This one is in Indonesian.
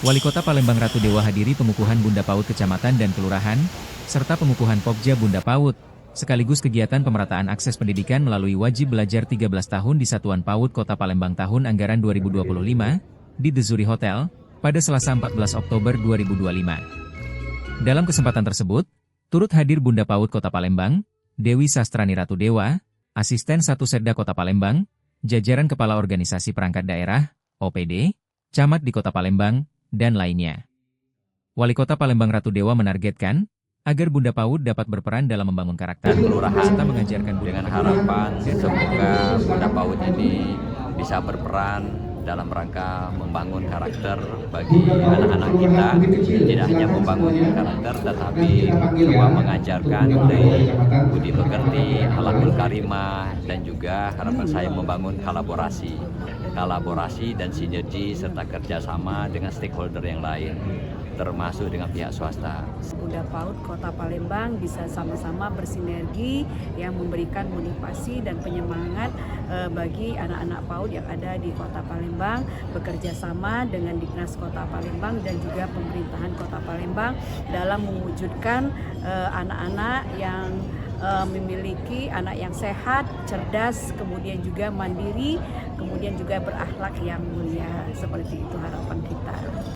Wali Kota Palembang Ratu Dewa hadiri pengukuhan Bunda PAUD Kecamatan dan Kelurahan, serta pengukuhan Pokja Bunda PAUD, sekaligus kegiatan pemerataan akses pendidikan melalui wajib belajar 13 tahun di Satuan PAUD Kota Palembang tahun anggaran 2025, di The Zuri Hotel, pada Selasa 14 Oktober 2025. Dalam kesempatan tersebut, turut hadir Bunda PAUD Kota Palembang, Dewi Sastrani Ratu Dewa, Asisten 1 Setda Kota Palembang, jajaran Kepala Organisasi Perangkat Daerah, OPD, Camat di Kota Palembang, dan lainnya. Wali Kota Palembang Ratu Dewa menargetkan agar Bunda PAUD dapat berperan dalam membangun karakter kelurahan serta mengajarkan dengan harapan semoga Bunda PAUD ini bisa berperan dalam rangka membangun karakter bagi anak-anak kita, tidak hanya membangun karakter tetapi juga mengajarkan dari budi pekerti, akhlakul karimah, dan juga harapan saya membangun kolaborasi dan sinergi serta kerjasama dengan stakeholder yang lain, termasuk dengan pihak swasta. Bunda PAUD Kota Palembang bisa sama-sama bersinergi yang memberikan motivasi dan penyemangat bagi anak-anak PAUD yang ada di Kota Palembang, bekerja sama dengan Dinas Kota Palembang dan juga pemerintahan Kota Palembang dalam mewujudkan anak-anak yang memiliki anak yang sehat, cerdas, kemudian juga mandiri, kemudian juga berakhlak yang mulia. Seperti itu harapan kita.